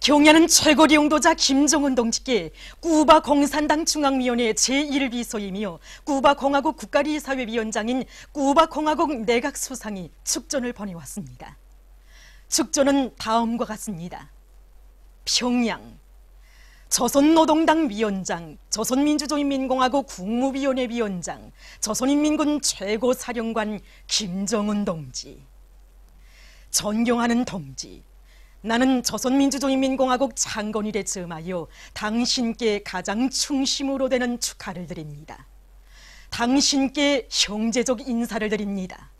경야는 최고領導자 김정은 동지께 쿠바 공산당 중앙위원회 제1비서이며 쿠바 공화국 국가리사회위원장인 쿠바 공화국 내각 수상이 축전을 보내왔습니다. 축전은 다음과 같습니다. 평양 조선노동당 위원장, 조선민주주의인민공화국 국무위원회 위원장, 조선인민군 최고사령관 김정은 동지. 존경하는 동지, 나는 조선민주주의인민공화국 창건일에 즈음하여 당신께 가장 충심으로 되는 축하를 드립니다. 당신께 형제적 인사를 드립니다.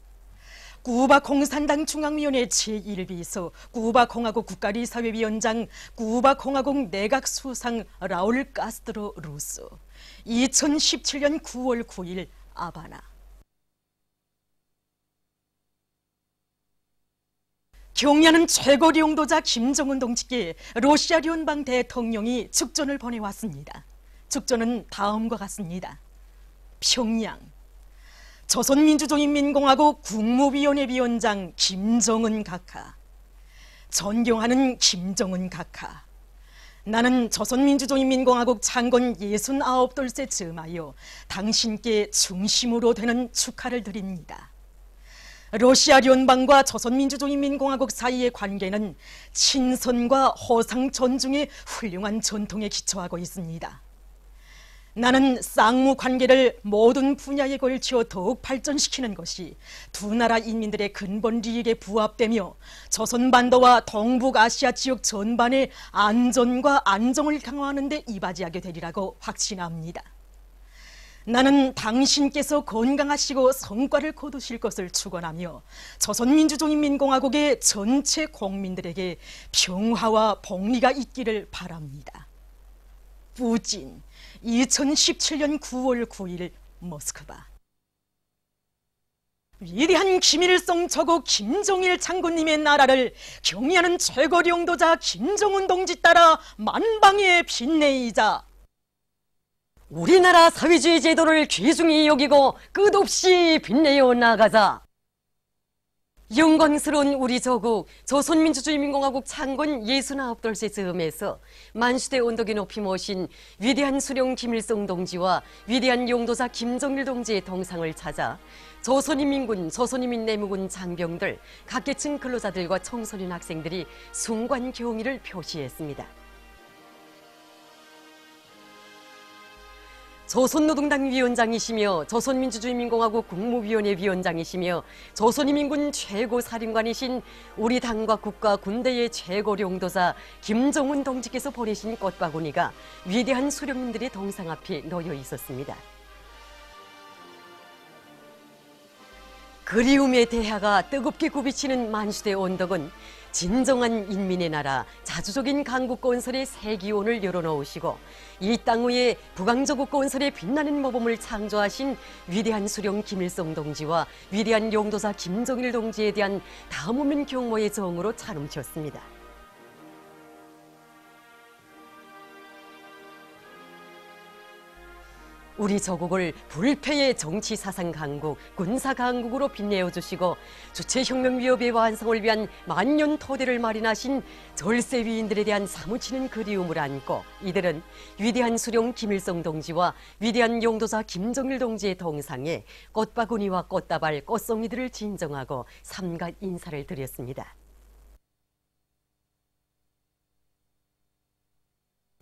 쿠바 공산당 중앙위원회 제1비서, 쿠바 공화국 국가리사회위원장, 쿠바 공화국 내각 수상 라울 카스트로 루소. 2017년 9월 9일 아바나. 경야는 최고領導자 김정은 동지께 러시아聯邦 대통령이 축전을 보내왔습니다. 축전은 다음과 같습니다. 평양 조선민주주의인민공화국 국무위원회 위원장 김정은 각하. 존경하는 김정은 각하, 나는 조선민주주의인민공화국 창건 69돌째 즈음하여 당신께 중심으로 되는 축하를 드립니다. 러시아聯邦과 조선민주주의인민공화국 사이의 관계는 친선과 허상 존중의 훌륭한 전통에 기초하고 있습니다. 나는 쌍무 관계를 모든 분야에 걸쳐 더욱 발전시키는 것이 두 나라 인민들의 근본利益에 부합되며 조선반도와 동북아시아 지역 전반의 안전과 안정을 강화하는 데 이바지하게 되리라고 확신합니다. 나는 당신께서 건강하시고 성과를 거두실 것을 축원하며 조선민주주의인민공화국의 전체 국민들에게 평화와 복리가 있기를 바랍니다. 부진 2017년 9월 9일 모스크바. 위대한 김일성 저고 김정일 장군님의 나라를 경애하는 최고領導자 김정은 동지 따라 만방에 빛내이자 우리나라 사회주의 제도를 귀중히 여기고 끝없이 빛내어 나가자. 영광스러운 우리 조국 조선민주주의인민공화국 창건 69돌째 즈음에서 만수대 언덕에 높이 모신 위대한 수령 김일성 동지와 위대한 용도자 김정일 동지의 동상을 찾아 조선인민군, 조선인민내무군 장병들, 각계층 근로자들과 청소년 학생들이 숭관 경의를 표시했습니다. 조선노동당 위원장이시며 조선민주주의인민공화국 국무위원회 위원장이시며 조선인민군 최고사령관이신 우리 당과 국가 군대의 최고領導자 김정은 동지께서 보내신 꽃바구니가 위대한 수령님들의 동상 앞에 놓여 있었습니다. 그리움의 대하가 뜨겁게 굽이치는 만수대 언덕은 진정한 인민의 나라, 자주적인 강국 건설의 새 기원을 열어놓으시고 이 땅 위에 북왕조국 건설의 빛나는 모범을 창조하신 위대한 수령 김일성 동지와 위대한 용도사 김정일 동지에 대한 다음오면 경모의 정으로 차num쳤습니다. 우리 조국을 불패의 정치 사상 강국, 군사 강국으로 빛내어 주시고 주체혁명 위협의 완성을 위한 만년 토대를 마련하신 절세 위인들에 대한 사무치는 그리움을 안고 이들은 위대한 수령 김일성 동지와 위대한 용도사 김정일 동지의 동상에 꽃바구니와 꽃다발, 꽃송이들을 진정하고 삼가 인사를 드렸습니다.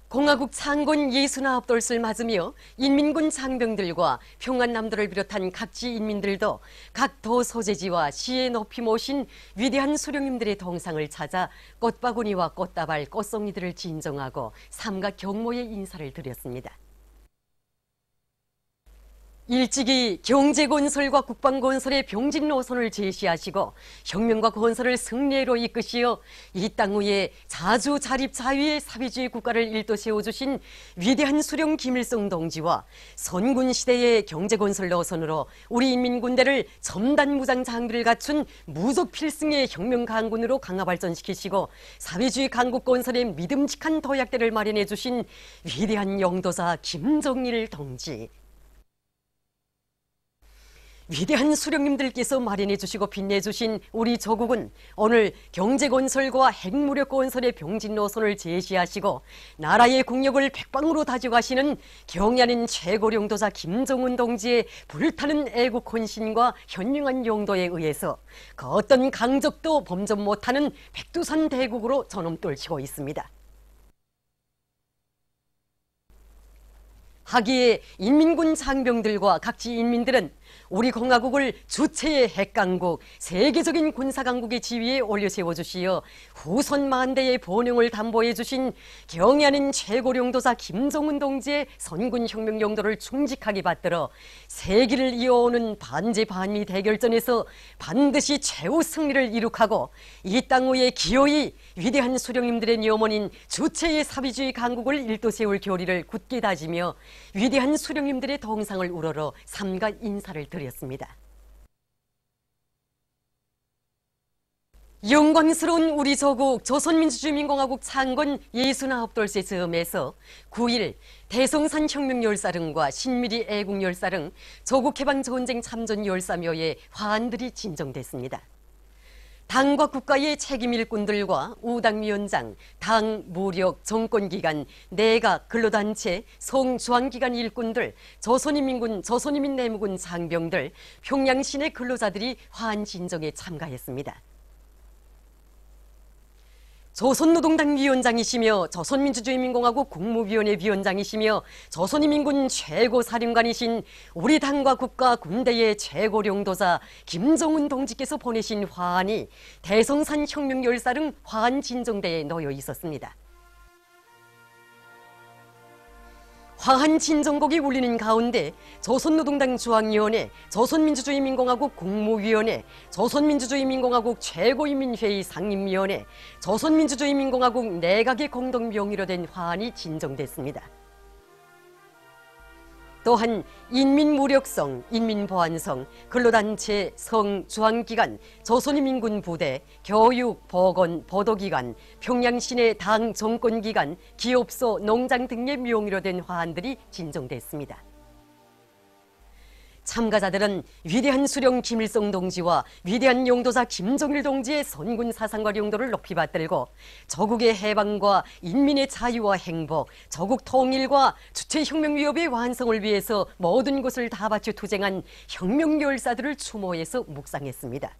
공화국 창건 69돌을 맞으며 인민군 장병들과 평안남도를 비롯한 각지 인민들도 각 도 소재지와 시에 높이 모신 위대한 수령님들의 동상을 찾아 꽃바구니와 꽃다발, 꽃송이들을 진정하고 삼가 경모의 인사를 드렸습니다. 일찍이 경제건설과 국방건설의 병진 노선을 제시하시고 혁명과 건설을 승리로 이끄시어 이 땅 위에 자주 자립자유의 사회주의 국가를 일도 세워주신 위대한 수령 김일성 동지와 선군시대의 경제건설 노선으로 우리 인민군대를 첨단 무장 장비를 갖춘 무속 필승의 혁명 강군으로 강화 발전시키시고 사회주의 강국 건설의 믿음직한 도약대를 마련해 주신 위대한 용도사 김정일 동지. 위대한 수령님들께서 마련해 주시고 빛내 주신 우리 조국은 오늘 경제건설과 핵무력건설의 병진 노선을 제시하시고 나라의 국력을 백방으로 다져가시는 경의하는 최고령도자 김정은 동지의 불타는 애국 헌신과 현명한 용도에 의해서 그 어떤 강적도 범접 못하는 백두산 대국으로 저놈돌치고 있습니다. 하기에 인민군 장병들과 각지 인민들은 우리 공화국을 주체의 핵강국, 세계적인 군사강국의 지위에 올려 세워주시어 후손 만대의 번영을 담보해 주신 경의하는 최고령도자 김정은 동지의 선군혁명 용도를 충직하게 받들어 세기를 이어오는 반제반미 대결전에서 반드시 최후 승리를 이룩하고 이 땅 위에 기어이 위대한 수령님들의 염원인 주체의 사비주의 강국을 일도 세울 교리를 굳게 다지며 위대한 수령님들의 동상을 우러러 삼가 인사를 드렸습니다. 영광스러운 우리 조국 조선민주주의민공화국 창건 69돌째 즈음에서 9일 대성산 혁명열사릉과 신미리 애국열사릉 조국해방전쟁 참전열사묘에 화환들이 진정됐습니다. 당과 국가의 책임 일꾼들과 우당위원장, 당, 무력, 정권기관, 내각, 근로단체, 성주한기관 일꾼들, 조선인민군, 조선인민내무군 장병들, 평양시내 근로자들이 화환 진정에 참가했습니다. 조선노동당 위원장이시며 조선민주주의민공화국 국무위원회 위원장이시며 조선인민군 최고사령관이신 우리 당과 국가 군대의 최고령도자 김정은 동지께서 보내신 화환이 대성산 혁명열사릉 화환 진정대에 놓여 있었습니다. 화환 진정곡이 울리는 가운데 조선노동당 중앙위원회, 조선민주주의민공화국 국무위원회, 조선민주주의민공화국 최고인민회의 상임위원회, 조선민주주의민공화국 내각의 공동명의로 된 화환이 진정됐습니다. 또한 인민무력성, 인민보안성, 근로단체, 성, 중앙기관, 조선인민군 부대, 교육, 보건, 보도기관, 평양시내 당, 정권기관, 기업소, 농장 등의 명의로 된 화환들이 진정됐습니다. 참가자들은 위대한 수령 김일성 동지와 위대한 용도자 김정일 동지의 선군 사상과 용도를 높이 받들고 조국의 해방과 인민의 자유와 행복, 조국 통일과 주체혁명 위협의 완성을 위해서 모든 것을 다 바쳐 투쟁한 혁명열사들을 추모해서 묵상했습니다.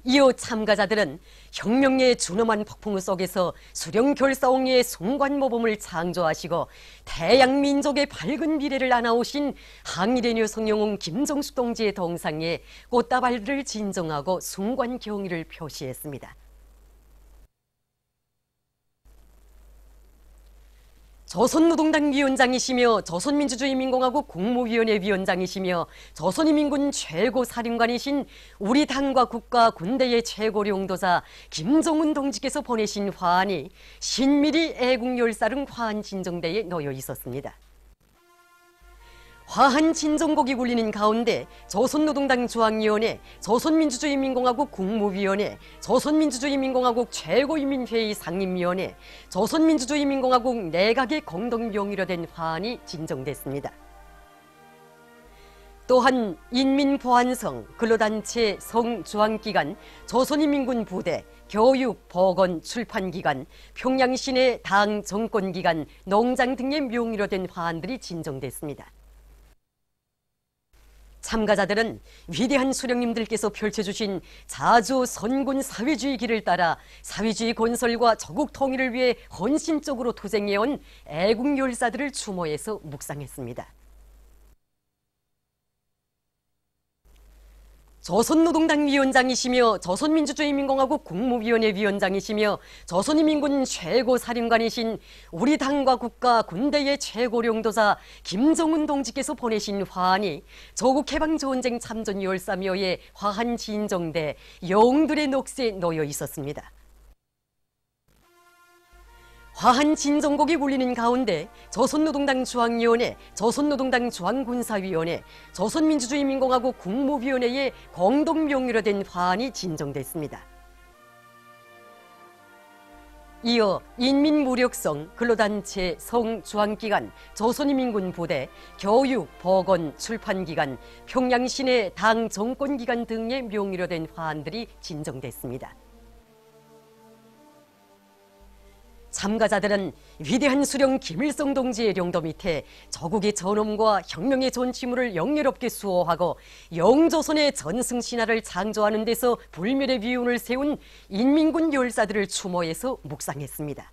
이어 참가자들은 혁명의 준엄한 폭풍우 속에서 수령결사옹의 송관모범을 창조하시고 태양민족의 밝은 미래를 안아오신 항일의 여성영웅 김정숙 동지의 동상에 꽃다발을 진정하고 숭관경의를 표시했습니다. 조선노동당 위원장이시며 조선민주주의민공화국 국무위원회 위원장이시며 조선인민군 최고사령관이신 우리 당과 국가 군대의 최고령도자 김정은 동지께서 보내신 화환이 신미리 애국열사릉 화환 진정대에 놓여 있었습니다. 화환 진정곡이 울리는 가운데 조선노동당 중앙위원회, 조선민주주의민공화국 국무위원회, 조선민주주의민공화국 최고인민회의 상임위원회, 조선민주주의민공화국 내각의 공동명의로 된 화환이 진정됐습니다. 또한 인민보안성, 근로단체, 성중앙기관, 조선인민군 부대, 교육, 보건, 출판기관, 평양시내 당, 정권기관, 농장 등의 명의로 된 화환들이 진정됐습니다. 참가자들은 위대한 수령님들께서 펼쳐주신 자주 선군 사회주의 길을 따라 사회주의 건설과 조국 통일을 위해 헌신적으로 투쟁해온 애국열사들을 추모해서 묵상했습니다. 조선노동당 위원장이시며 조선민주주의민공화국 국무위원회 위원장이시며 조선인민군 최고사령관이신 우리 당과 국가 군대의 최고령도자 김정은 동지께서 보내신 화환이 조국해방전쟁 참전열사묘에 화환 진정돼 영웅들의 녹세에 놓여 있었습니다. 화환 진정곡이 울리는 가운데 조선노동당 중앙위원회, 조선노동당 중앙군사위원회, 조선민주주의민공화국 국무위원회의 공동명의로 된 화환이 진정됐습니다. 이어 인민무력성, 근로단체, 성주한기관, 조선인민군 부대, 교육, 보건, 출판기관, 평양시내 당 정권기관 등의 명의로 된 화환들이 진정됐습니다. 참가자들은 위대한 수령 김일성 동지의 령도 밑에 조국의 전엄과 혁명의 존치물을 영예롭게 수호하고 영조선의 전승신화를 창조하는 데서 불멸의 비운을 세운 인민군 열사들을 추모해서 묵상했습니다.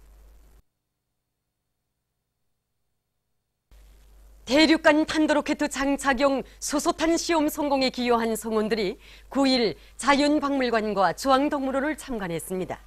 대륙간 탄도로켓 장착용 수소탄 시험 성공에 기여한 성원들이 9일 자연박물관과 중앙동물원을 참관했습니다.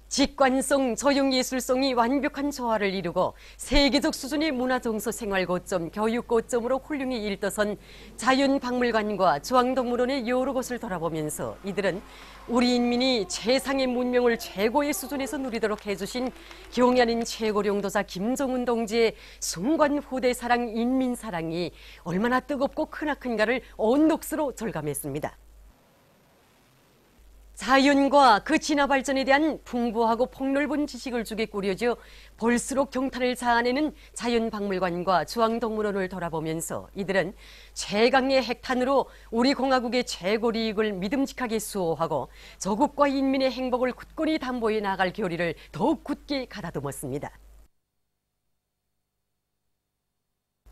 직관성, 저용예술성이 완벽한 조화를 이루고 세계적 수준의 문화정서 생활거점, 교육거점으로 훌륭히 일떠선 자연박물관과 중앙동물원의 여러 곳을 돌아보면서 이들은 우리 인민이 최상의 문명을 최고의 수준에서 누리도록 해주신 경야는 최고령도자 김정은 동지의 순관 후대 사랑, 인민 사랑이 얼마나 뜨겁고 크나큰가를 온녹스로 절감했습니다. 자연과 그 진화 발전에 대한 풍부하고 폭넓은 지식을 주게 꾸려져 볼수록 경탄을 자아내는 자연박물관과 중앙동물원을 돌아보면서 이들은 최강의 핵탄으로 우리 공화국의 최고 이익을 믿음직하게 수호하고 조국과 인민의 행복을 굳건히 담보해 나갈 결의를 더욱 굳게 가다듬었습니다.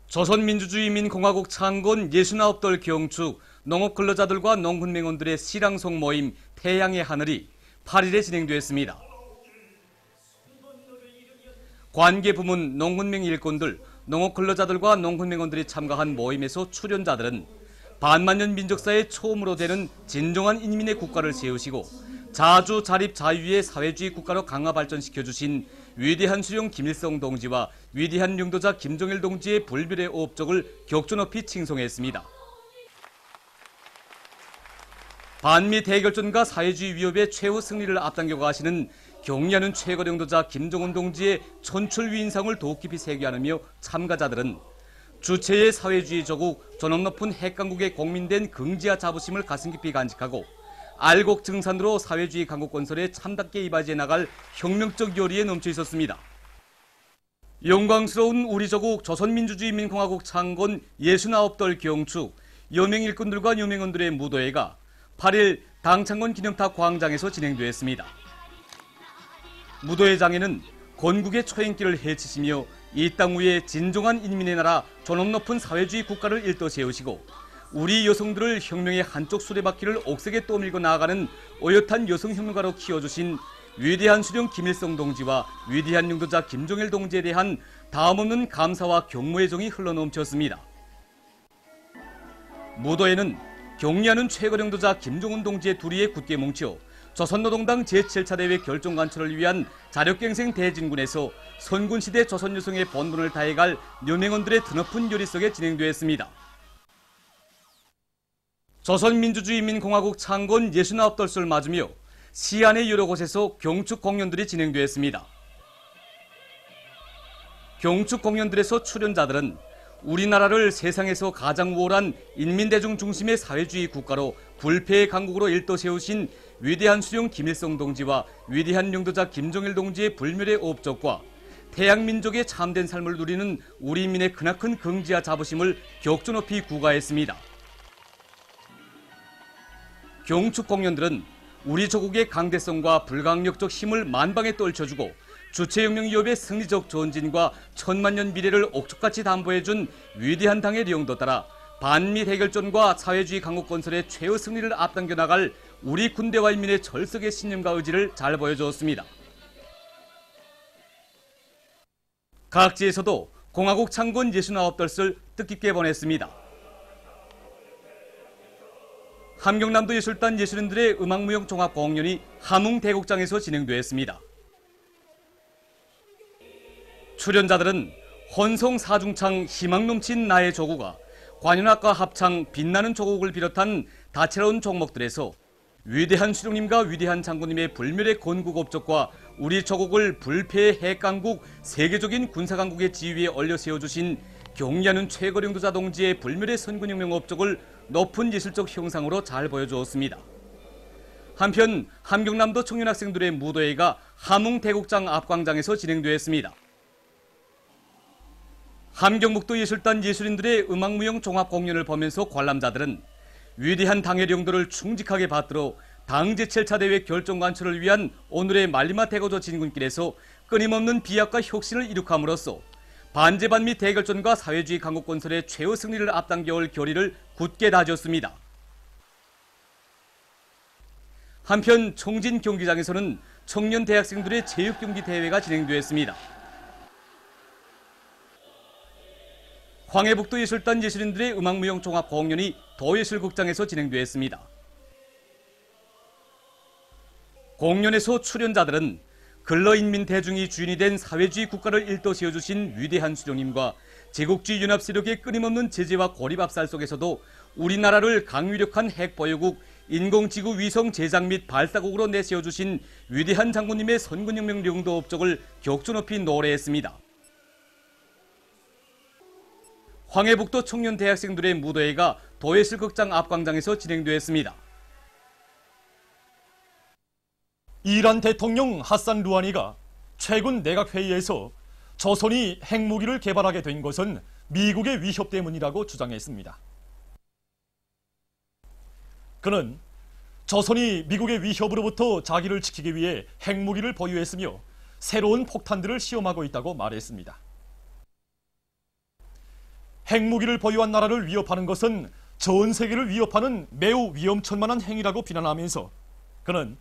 조선민주주의인민공화국 창건 69돌 경축 농업근로자들과 농군맹원들의 시랑송 모임 태양의 하늘이 8일에 진행되었습니다. 관계부문, 농군맹 일꾼들, 농업근로자들과 농군맹원들이 참가한 모임에서 출연자들은 반만년 민족사의 초음으로 되는 진정한 인민의 국가를 세우시고 자주 자립 자유의 사회주의 국가로 강화 발전시켜주신 위대한 수령 김일성 동지와 위대한 령도자 김정일 동지의 불멸의 업적을 격조 높이 칭송했습니다. 반미 대결전과 사회주의 위협의 최후 승리를 앞당겨 가시는 경리하는 최고 령도자 김정은 동지의 천출 위인상을 더욱 깊이 새겨하며 참가자들은 주체의 사회주의 조국, 존엄 높은 핵강국의 공민된 긍지와 자부심을 가슴 깊이 간직하고 알곡 증산으로 사회주의 강국 건설에 참답게 이바지해 나갈 혁명적 열의에 넘쳐 있었습니다. 영광스러운 우리 조국 조선민주주의인민공화국 창건 69돌 경축, 여명 일꾼들과 여명원들의 무도회가 8일 당창건 기념탑 광장에서 진행되었습니다. 무도회장에는 건국의 초행길을 헤치시며 이 땅 위에 진정한 인민의 나라 존엄 높은 사회주의 국가를 일떠 세우시고 우리 여성들을 혁명의 한쪽 수레바퀴를 옥색에 떠밀고 나아가는 어엿한 여성혁명가로 키워주신 위대한 수령 김일성 동지와 위대한 령도자 김정일 동지에 대한 다음없는 감사와 경무의 정이 흘러넘쳤습니다. 무도회는 경리하는 최고 령도자 김정은 동지의 둘이에 굳게 뭉쳐 조선노동당 제7차 대회 결정관철을 위한 자력갱생 대진군에서 선군시대 조선 여성의 본분을 다해갈 여명원들의 드높은 열의 속에 진행되었습니다. 조선민주주의인민공화국 창건 69돌을 맞으며 시안의 여러 곳에서 경축 공연들이 진행되었습니다. 경축 공연들에서 출연자들은 우리나라를 세상에서 가장 우월한 인민대중 중심의 사회주의 국가로 불패의 강국으로 일떠 세우신 위대한 수령 김일성 동지와 위대한 령도자 김정일 동지의 불멸의 업적과 태양민족의 참된 삶을 누리는 우리 인민의 크나큰 긍지와 자부심을 격조 높이 구가했습니다. 경축 공연들은 우리 조국의 강대성과 불강력적 힘을 만방에 떨쳐주고 주체혁명 기업의 승리적 전진과 천만년 미래를 옥축같이 담보해준 위대한 당의 령도 따라 반미 대결전과 사회주의 강국 건설의 최후 승리를 앞당겨 나갈 우리 군대와 인민의 철석의 신념과 의지를 잘 보여주었습니다. 각지에서도 공화국 창건 69돌을 뜻깊게 보냈습니다. 함경남도 예술단 예술인들의 음악무용 종합공연이 함흥대국장에서 진행되었습니다. 출연자들은 혼성 사중창 희망 넘친 나의 조국아, 관현악과 합창 빛나는 조국을 비롯한 다채로운 종목들에서 위대한 수령님과 위대한 장군님의 불멸의 건국 업적과 우리 조국을 불패의 핵강국, 세계적인 군사강국의 지위에 올려 세워주신 경리하는 최고 령도자 동지의 불멸의 선군혁명 업적을 높은 예술적 형상으로 잘 보여주었습니다. 한편 함경남도 청년 학생들의 무도회가 함흥대국장 앞광장에서 진행되었습니다. 함경북도 예술단 예술인들의 음악무용 종합 공연을 보면서 관람자들은 위대한 당의 용도를 충직하게 받들어 당 제7차 대회 결정 관철을 위한 오늘의 말리마 대거조 진군길에서 끊임없는 비약과 혁신을 이룩함으로써 반제반미 대결전과 사회주의 강국 건설의 최후 승리를 앞당겨올 결의를 굳게 다졌습니다. 한편 청진 경기장에서는 청년 대학생들의 체육경기 대회가 진행되었습니다. 광해북도 예술단 예술인들의 음악무용 종합 공연이 도예술극장에서 진행되었습니다. 공연에서 출연자들은 근러인민 대중이 주인이 된 사회주의 국가를 일떠 세워주신 위대한 수령님과 제국주의 연합 세력의 끊임없는 제재와 고립압살 속에서도 우리나라를 강위력한 핵보유국, 인공지구 위성 제작 및 발사국으로 내세워주신 위대한 장군님의 선군혁명 영도 업적을 격조 높이 노래했습니다. 광해북도 청년 대학생들의 무도회가 도예술극장 앞광장에서 진행되었습니다. 이란 대통령 하산 루하니가 최근 내각회의에서 조선이 핵무기를 개발하게 된 것은 미국의 위협 때문이라고 주장했습니다. 그는 조선이 미국의 위협으로부터 자기를 지키기 위해 핵무기를 보유했으며 새로운 폭탄들을 시험하고 있다고 말했습니다. 핵무기를 보유한 나라를 위협하는 것은 전 세계를 위협하는 매우 위험천만한 행위라고 비난하면서 그는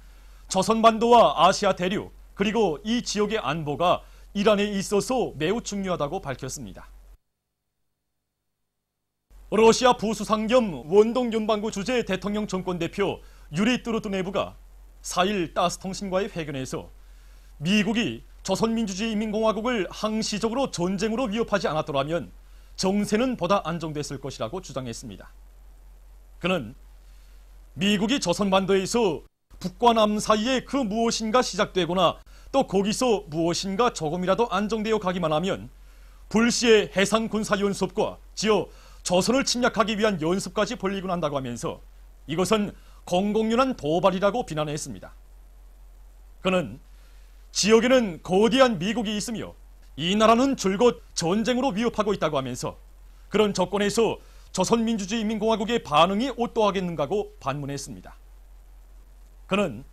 조선반도와 아시아 대륙 그리고 이 지역의 안보가 이란에 있어서 매우 중요하다고 밝혔습니다. 러시아 부수상 겸 원동 연방구 주재 대통령 정권 대표 유리 뚜루뚜네브가 4일 따스통신과의 회견에서 미국이 조선민주주의인민공화국을 항시적으로 전쟁으로 위협하지 않았더라면 정세는 보다 안정됐을 것이라고 주장했습니다. 그는 미국이 조선반도에서 북과 남 사이에 그 무엇인가 시작되거나 또 거기서 무엇인가 조금이라도 안정되어 가기만 하면 불시에 해상군사연습과 지어 조선을 침략하기 위한 연습까지 벌리곤 한다고 하면서 이것은 공공연한 도발이라고 비난했습니다. 그는 지역에는 거대한 미국이 있으며 이 나라는 줄곧 전쟁으로 위협하고 있다고 하면서 그런 조건에서 조선민주주의인민공화국의 반응이 어떠하겠는가고 반문했습니다. 그는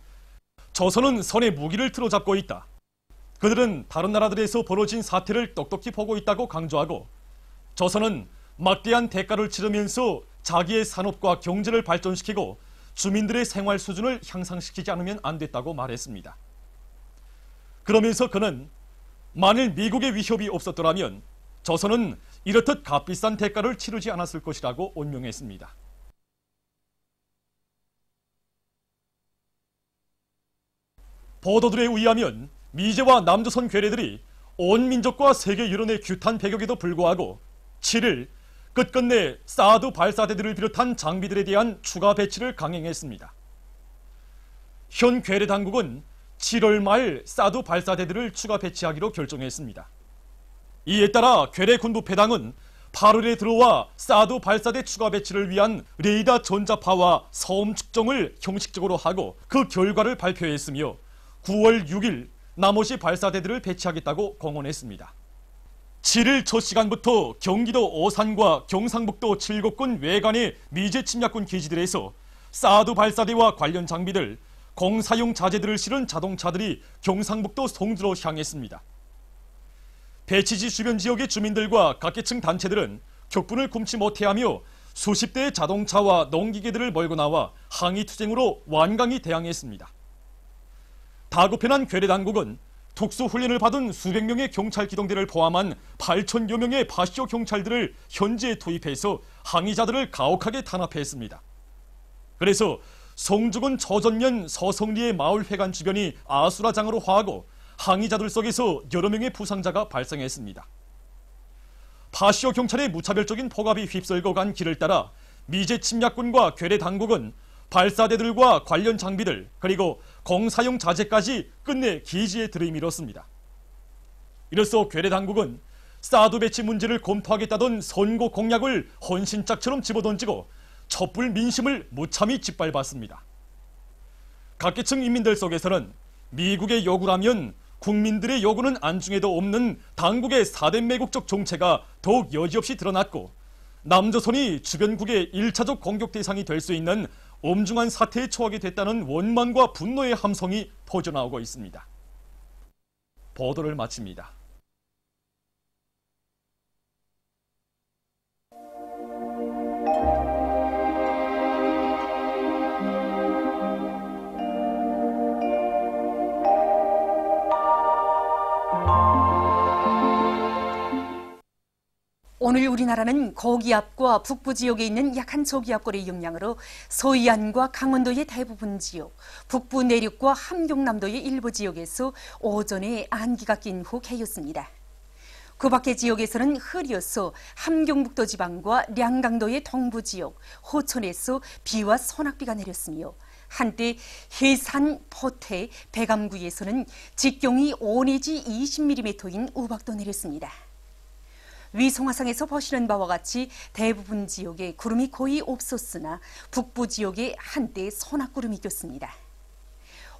조선은 손에 무기를 틀어잡고 있다. 그들은 다른 나라들에서 벌어진 사태를 똑똑히 보고 있다고 강조하고 조선은 막대한 대가를 치르면서 자기의 산업과 경제를 발전시키고 주민들의 생활 수준을 향상시키지 않으면 안 됐다고 말했습니다. 그러면서 그는 만일 미국의 위협이 없었더라면 조선은 이렇듯 값비싼 대가를 치르지 않았을 것이라고 온명했습니다. 보도들에 의하면 미제와 남조선 괴뢰들이 온 민족과 세계 여론의 규탄 배격에도 불구하고 7일 끝끝내 사드 발사대들을 비롯한 장비들에 대한 추가 배치를 강행했습니다. 현 괴뢰 당국은 7월 말 사드 발사대들을 추가 배치하기로 결정했습니다. 이에 따라 괴뢰 군부패당은 8월에 들어와 사드 발사대 추가 배치를 위한 레이더 전자파와 소음 측정을 형식적으로 하고 그 결과를 발표했으며 9월 6일 나머지 발사대들을 배치하겠다고 공언했습니다. 7일 첫 시간부터 경기도 오산과 경상북도 칠곡군 외관의 미제 침략군 기지들에서 사드 발사대와 관련 장비들, 공사용 자재들을 실은 자동차들이 경상북도 송주로 향했습니다. 배치지 주변 지역의 주민들과 각계층 단체들은 격분을 금치 못해하며 수십 대의 자동차와 농기계들을 몰고 나와 항의투쟁으로 완강히 대항했습니다. 다급해난 괴뢰 당국은 특수훈련을 받은 수백 명의 경찰 기동대를 포함한 8천여 명의 파쇼 경찰들을 현지에 투입해서 항의자들을 가혹하게 탄압했습니다. 그래서 송주군 초전면 서성리의 마을회관 주변이 아수라장으로 화하고 항의자들 속에서 여러 명의 부상자가 발생했습니다. 파쇼 경찰의 무차별적인 폭압이 휩쓸고 간 길을 따라 미제 침략군과 괴뢰 당국은 발사대들과 관련 장비들 그리고 공사용 자재까지 끝내 기지에 들이밀었습니다. 이로써 괴뢰 당국은 사드 배치 문제를 검토하겠다던 선거 공약을 헌신짝처럼 집어던지고 촛불 민심을 무참히 짓밟았습니다. 각계층 인민들 속에서는 미국의 요구라면 국민들의 요구는 안중에도 없는 당국의 사대 매국적 정체가 더욱 여지없이 드러났고, 남조선이 주변국의 1차적 공격 대상이 될 수 있는 엄중한 사태에 처하게 됐다는 원망과 분노의 함성이 퍼져나오고 있습니다. 보도를 마칩니다. 오늘 우리나라는 고기압과 북부 지역에 있는 약한 저기압골의 영향으로 서해안과 강원도의 대부분 지역, 북부 내륙과 함경남도의 일부 지역에서 오전에 안기가 낀 후 개였습니다. 그 밖의 지역에서는 흐려서 함경북도 지방과 량강도의 동부 지역, 호천에서 비와 소낙비가 내렸으며, 한때 해산, 포태, 백암구에서는 직경이 5 내지 20mm인 우박도 내렸습니다. 위성화상에서 보시는 바와 같이 대부분 지역에 구름이 거의 없었으나 북부 지역에 한때 소낙구름이 꼈습니다.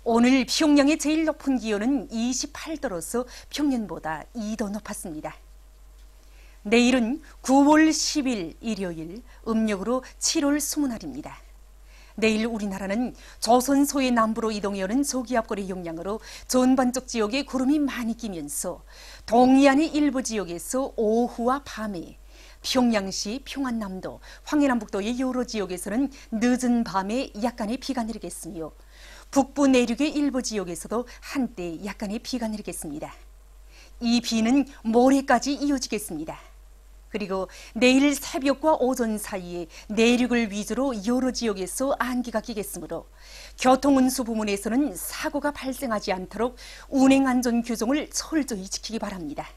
오늘 평양의 제일 높은 기온은 28도로서 평년보다 2도 높았습니다. 내일은 9월 10일 일요일, 음력으로 7월 20날입니다. 내일 우리나라는 조선 소해 남부로 이동해오는 저기압골의 영향으로 전반적 지역에 구름이 많이 끼면서 동해안의 일부 지역에서 오후와 밤에, 평양시, 평안남도, 황해남북도의 여러 지역에서는 늦은 밤에 약간의 비가 내리겠으며, 북부 내륙의 일부 지역에서도 한때 약간의 비가 내리겠습니다. 이 비는 모레까지 이어지겠습니다. 그리고 내일 새벽과 오전 사이에 내륙을 위주로 여러 지역에서 안기가 끼겠으므로 교통운수 부문에서는 사고가 발생하지 않도록 운행안전 규정을 철저히 지키기 바랍니다.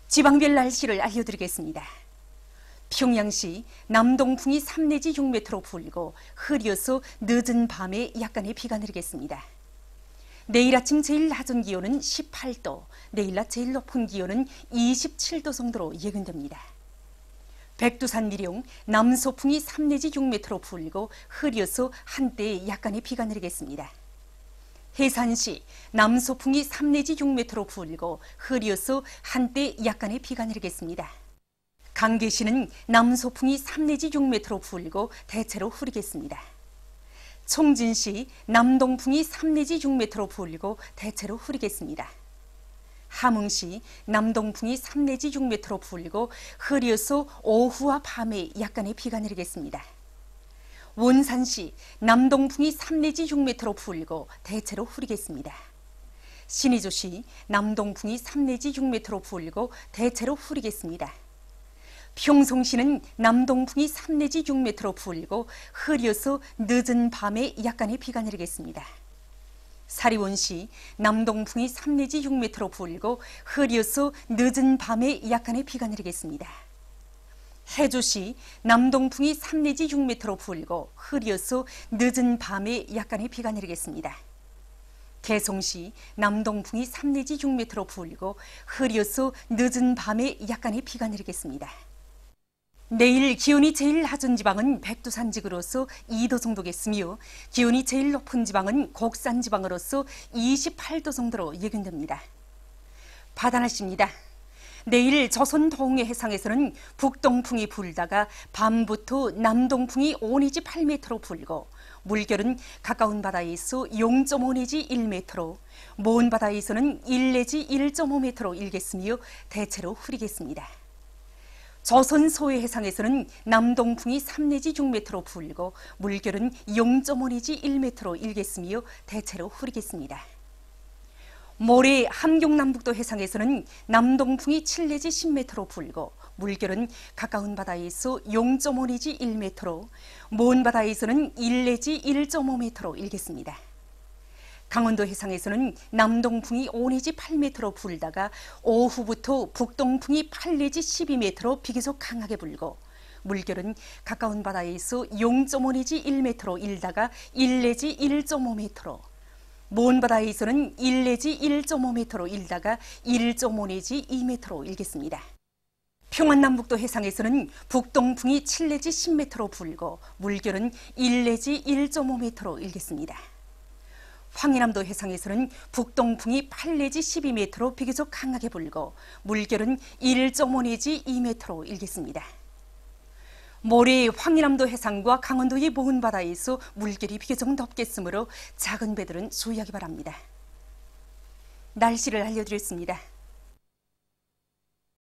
지방별 날씨를 알려드리겠습니다. 평양시 남동풍이 3 내지 6m로 불고 흐려서 늦은 밤에 약간의 비가 내리겠습니다. 내일 아침 제일 낮은 기온은 18도, 내일 낮 제일 높은 기온은 27도 정도로 예견됩니다. 백두산 미령 남소풍이 3 내지 6m로 불고 흐려서 한때 약간의 비가 내리겠습니다. 해산시 남소풍이 3 내지 6m로 불고 흐려서 한때 약간의 비가 내리겠습니다. 강계시는 남소풍이 3 내지 6m로 불고 대체로 흐리겠습니다. 총진시 남동풍이 3 내지 6m로 불고 대체로 흐리겠습니다. 함흥시 남동풍이 3 내지 6m로 불고 흐려서 오후와 밤에 약간의 비가 내리겠습니다. 원산시 남동풍이 3 내지 6m로 불고 대체로 흐리겠습니다. 신의주시 남동풍이 3 내지 6m로 불고 대체로 흐리겠습니다. 평송시는 남동풍이 3 내지 6m로 불고 흐려서 늦은 밤에 약간의 비가 내리겠습니다. 사리원시 남동풍이 3 내지 6m로 불고 흐려서 늦은 밤에 약간의 비가 내리겠습니다. 해주시 남동풍이 3 내지 6m로 불고 흐려서 늦은 밤에 약간의 비가 내리겠습니다. 개송시 남동풍이 3 내지 6m로 불고 흐려서 늦은 밤에 약간의 비가 내리겠습니다. 내일 기온이 제일 낮은 지방은 백두산지구로서 2도 정도겠으며, 기온이 제일 높은 지방은 곡산지방으로서 28도 정도로 예견됩니다. 바다날씨입니다. 내일 조선 동해 해상에서는 북동풍이 불다가 밤부터 남동풍이 5 내지 8m로 불고, 물결은 가까운 바다에서 0.5 내지 1m로, 먼 바다에서는 1 내지 1.5m로 일겠으며 대체로 흐리겠습니다. 조선 소해 해상에서는 남동풍이 3 내지 6m로 불고, 물결은 0.5 내지 1m로 일겠으며 대체로 흐리겠습니다. 모레 함경남북도 해상에서는 남동풍이 7 내지 10m로 불고, 물결은 가까운 바다에서 0.5 내지 1m로, 먼 바다에서는 1 내지 1.5m로 일겠습니다. 강원도 해상에서는 남동풍이 5 내지 8m로 불다가 오후부터 북동풍이 8 내지 12m로 비교적 강하게 불고, 물결은 가까운 바다에서 0.5 내지 1m로 일다가 1 내지 1.5m로, 먼 바다에서는 1 내지 1.5m로 일다가 1.5 내지 2m로 일겠습니다. 평안남북도 해상에서는 북동풍이 7 내지 10m로 불고, 물결은 1 내지 1.5m로 일겠습니다. 황해남도 해상에서는 북동풍이 8 내지 12m로 비교적 강하게 불고 물결은 1.5 내지 2m로 일겠습니다. 모레 황해남도 해상과 강원도의 모은 바다에서 물결이 비교적 높겠으므로 작은 배들은 주의하기 바랍니다. 날씨를 알려드렸습니다.